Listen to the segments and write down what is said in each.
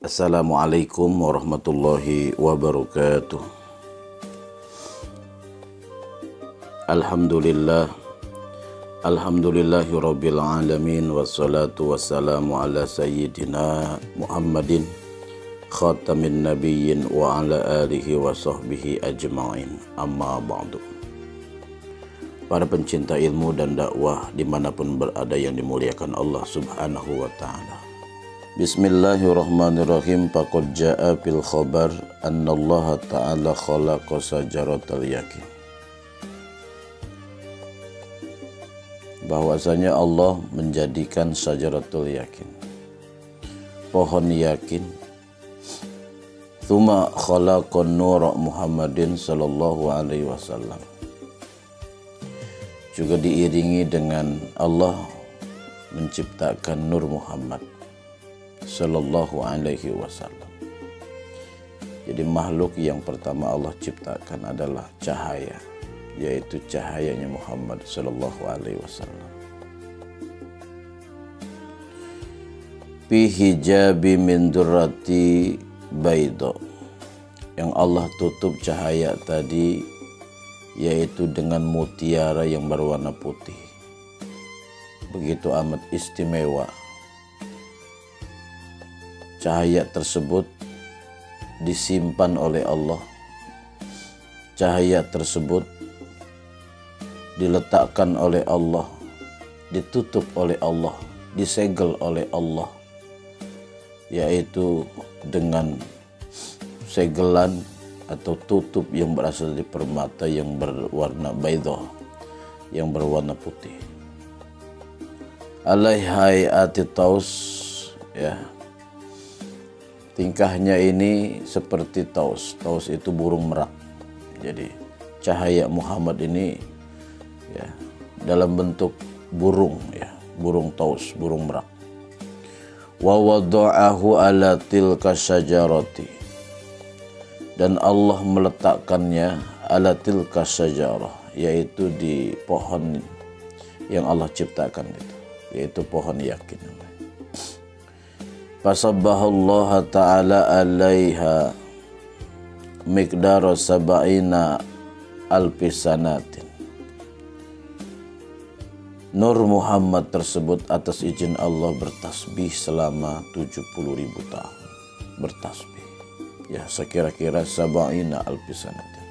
Assalamualaikum warahmatullahi wabarakatuh. Alhamdulillahi rabbil alamin, wassalatu wassalamu ala sayyidina Muhammadin khatamin nabiyyin wa ala alihi wa sahbihi ajma'in, amma ba'du. Para pencinta ilmu dan dakwah dimanapun berada yang dimuliakan Allah subhanahu wa ta'ala, Bismillahirrahmanirrahim. Faqad jaa fil khabar annallaha ta'ala khalaqa sajaratal yakin. Bahwasanya Allah menjadikan sajaratul yakin, pohon yakin. Tsumma khalaqan nur Muhammadin sallallahu alaihi wasallam. Juga diiringi dengan Allah menciptakan Nur Muhammad sallallahu alaihi wasallam. Jadi makhluk yang pertama Allah ciptakan adalah cahaya, yaitu cahayanya Muhammad sallallahu alaihi wasallam. Fi hijabi min durrati bayda, yang Allah tutup cahaya tadi yaitu dengan mutiara yang berwarna putih. Begitu amat istimewa. Cahaya tersebut disimpan oleh Allah. Cahaya tersebut diletakkan oleh Allah, ditutup oleh Allah, disegel oleh Allah, yaitu dengan segelan atau tutup yang berasal dari permata yang berwarna baydah, yang berwarna putih. Alaihai ati taus, ya. Tingkahnya ini seperti taus. Taus itu burung merak. Jadi cahaya Muhammad ini ya dalam bentuk burung, ya, burung taus, burung merak. Wa wada'ahu ala tilka syajarati, dan Allah meletakkannya ala tilka syajarah, yaitu di pohon yang Allah ciptakan itu, yaitu pohon yakin. Fasabbahallaha ta'ala alaiha miqdara sab'ina alfisanatin. Nur Muhammad tersebut atas izin Allah bertasbih selama 70.000 tahun. Bertasbih. Ya, sekira-kira sab'ina alfisanatin.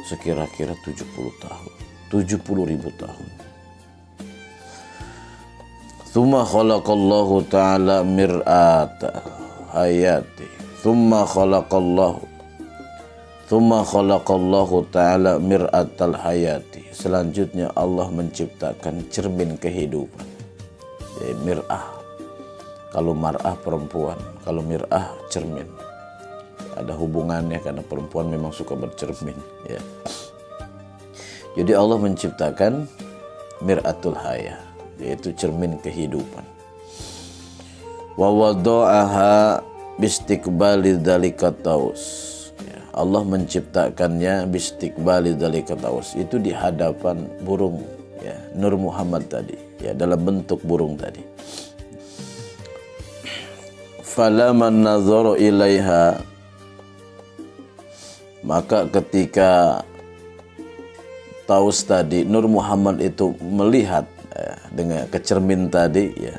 Sekira-kira 70 tahun. 70.000 tahun. Tsumma khalaqallahu ta'ala mir'ata hayati. Tsumma khalaqallahu ta'ala mir'atal hayati. Selanjutnya Allah menciptakan cermin kehidupan. Ya, mir'ah. Kalau mar'ah perempuan, kalau mir'ah cermin. Ada hubungannya karena perempuan memang suka bercermin, ya. Jadi Allah menciptakan mir'atul hayah, yaitu cermin kehidupan. Wa wada'aha bistiqbali dzalika taus. Ya, Allah menciptakannya bistiqbali dzalika taus, itu di hadapan burung, ya, Nur Muhammad tadi, ya, dalam bentuk burung tadi. Falaman nazara ilaiha, maka ketika taus tadi, Nur Muhammad itu melihat dengan kecermin tadi, ya.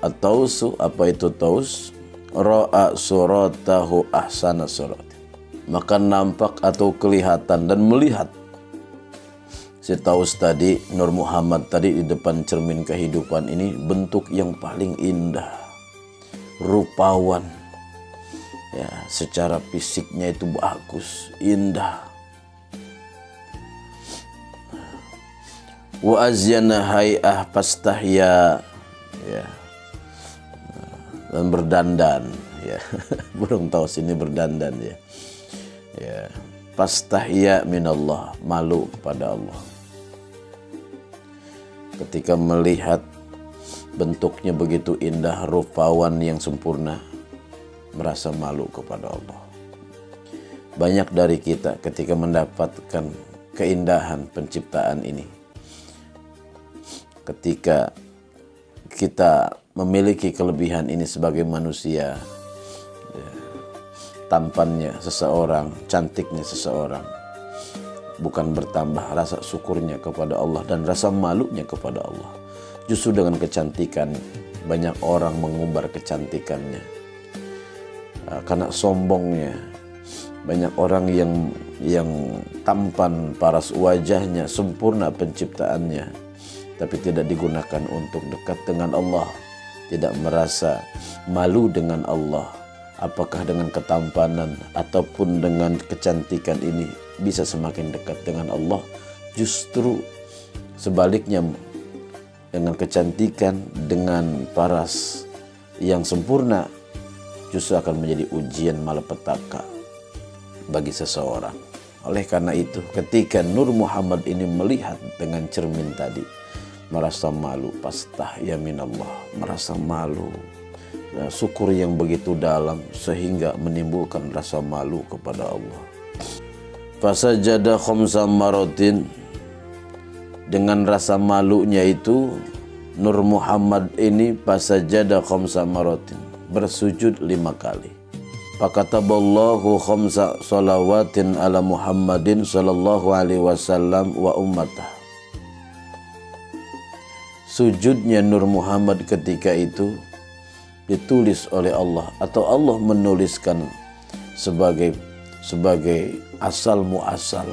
At-tausu, apa itu taus? Ra'a suratahu ahsana surat. Maka nampak atau kelihatan dan melihat si taus tadi, Nur Muhammad tadi di depan cermin kehidupan ini bentuk yang paling indah, rupawan. Ya, secara fisiknya itu bagus, indah. Wa azyana hay'ah pastahya, ya, dan berdandan, ya. Burung taus ini berdandan, ya. Ya, pastahya minallah, malu kepada Allah. Ketika melihat bentuknya begitu indah, rupawan yang sempurna, merasa malu kepada Allah. banyak dari kita ketika mendapatkan keindahan penciptaan ini, ketika kita memiliki kelebihan ini sebagai manusia, tampannya seseorang, cantiknya seseorang, bukan bertambah rasa syukurnya kepada Allah dan rasa malunya kepada Allah. Justru dengan kecantikan, banyak orang mengumbar kecantikannya. Karena sombongnya, banyak orang yang tampan, paras wajahnya, sempurna penciptaannya, tapi tidak digunakan untuk dekat dengan Allah, tidak merasa malu dengan Allah. Apakah dengan ketampanan ataupun dengan kecantikan ini bisa semakin dekat dengan Allah? Justru sebaliknya, dengan kecantikan, dengan paras yang sempurna, justru akan menjadi ujian malapetaka bagi seseorang. Oleh karena itu, ketika Nur Muhammad ini melihat dengan cermin tadi, merasa malu, pastahya minallah, merasa malu, syukur yang begitu dalam sehingga menimbulkan rasa malu kepada Allah. Fasajada khamsa maratin, dengan rasa malunya itu Nur Muhammad ini fasajada khamsa maratin, bersujud 5 kali. Fakataballahu khamsa salawatin ala Muhammadin sallallahu alaihi wasallam wa ummatah. Sujudnya Nur Muhammad ketika itu ditulis oleh Allah, atau Allah menuliskan sebagai asal muasal,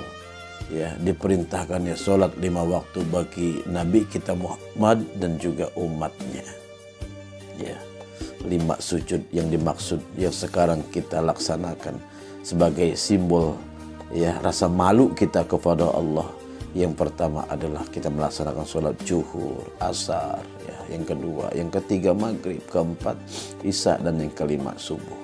ya, diperintahkannya sholat 5 waktu bagi Nabi kita Muhammad dan juga umatnya. Ya, 5 sujud yang dimaksud yang sekarang kita laksanakan sebagai simbol, ya, rasa malu kita kepada Allah. Yang pertama adalah kita melaksanakan sholat zuhur, asar, ya, yang kedua, yang ketiga maghrib, keempat isya, dan yang kelima subuh.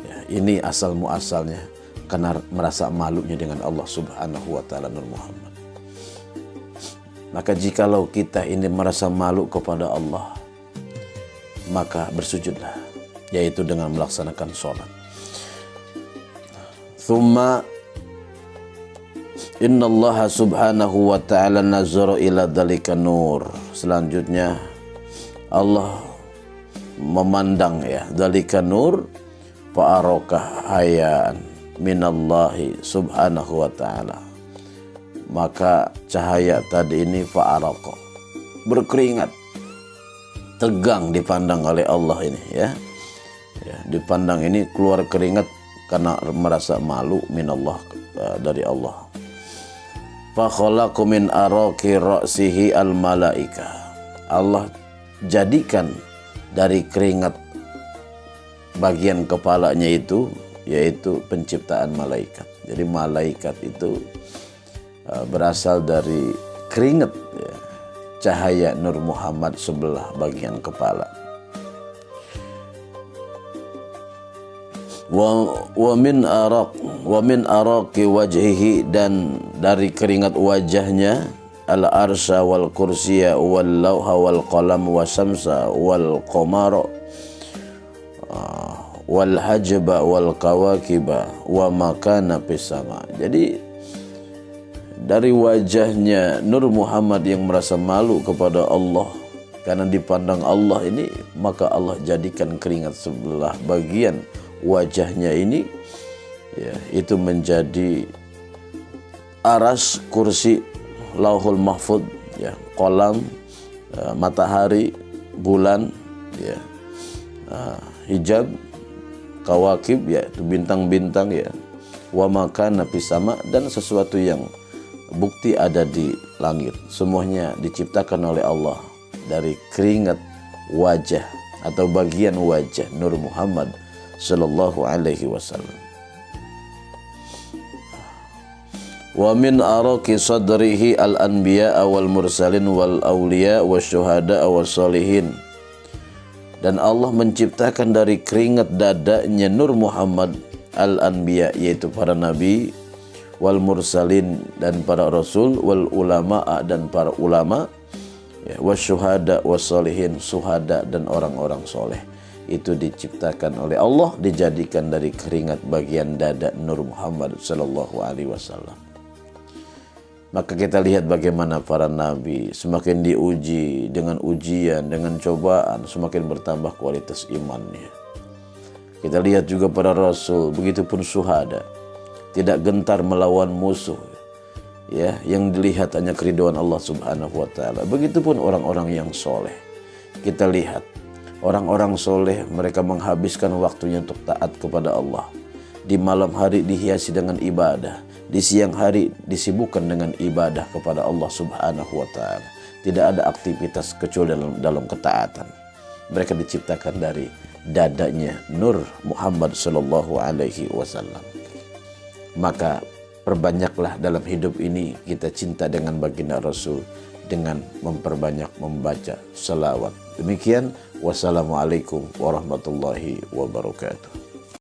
Ya, ini asal muasalnya karena merasa malunya dengan Allah Subhanahu wa Ta'ala Nur Muhammad. Maka jikalau kita ini merasa malu kepada Allah, maka bersujudlah, yaitu dengan melaksanakan sholat. Thumma Inna Allah subhanahu wa ta'ala nazara ila dhalika nur. Selanjutnya Allah memandang, ya, dhalika nur fa'arokah hayan minallahi subhanahu wa ta'ala. Maka cahaya tadi ini fa'arokah, berkeringat, tegang dipandang oleh Allah ini, ya. Ya, dipandang ini keluar keringat karena merasa malu minallah, dari Allah. Fa khalaqu min araqi ra'sihi al malaika. Allah jadikan dari keringat bagian kepalanya itu, yaitu penciptaan malaikat. Jadi malaikat itu berasal dari keringat, ya, cahaya Nur Muhammad sebelah bagian kepala. Wa min araqi wajhihi, dan dari keringat wajahnya al arsya wal kursiya wal lauha wal qalam wa syamsa wal qamara wal hajba wal kawakiba wa makana fis sama. Jadi dari wajahnya Nur Muhammad yang merasa malu kepada Allah karena dipandang Allah ini, maka Allah jadikan keringat sebelah bagian wajahnya ini, ya, itu menjadi aras, kursi, lauhul mahfud, ya, kolam, matahari, bulan, ya, hijab, kawakib, ya, itu bintang-bintang, ya, wa makana fis sama, dan sesuatu yang bukti ada di langit. Semuanya diciptakan oleh Allah dari keringat wajah atau bagian wajah Nur Muhammad sallallahu alaihi wasallam. Wa min araqi sadrihi al anbiya wal mursalin wal awliya wasyuhada wassalihin. Dan Allah menciptakan dari keringat dadanya Nur Muhammad al anbiya, yaitu para nabi, wal mursalin, dan para rasul, wal ulama, dan para ulama, ya, wasyuhada wassalihin, suhada, dan orang-orang soleh. itu diciptakan oleh Allah, dijadikan dari keringat bagian dada Nur Muhammad sallallahu alaihi wasallam. Maka kita lihat bagaimana para nabi semakin diuji dengan ujian, dengan cobaan, semakin bertambah kualitas imannya. Kita lihat juga para rasul, begitupun syuhada, tidak gentar melawan musuh, ya, yang dilihat hanya keridhaan Allah Subhanahu wa taala. Begitupun orang-orang yang soleh. Kita lihat orang-orang soleh, mereka menghabiskan waktunya untuk taat kepada Allah. Di malam hari dihiasi dengan ibadah, di siang hari disibukkan dengan ibadah kepada Allah Subhanahu wa taala. Tidak ada aktivitas kecuali dalam ketaatan. Mereka diciptakan dari dadanya Nur Muhammad sallallahu alaihi wasallam. Maka perbanyaklah dalam hidup ini kita cinta dengan baginda Rasul dengan memperbanyak membaca salawat. Demikian, wassalamualaikum warahmatullahi wabarakatuh.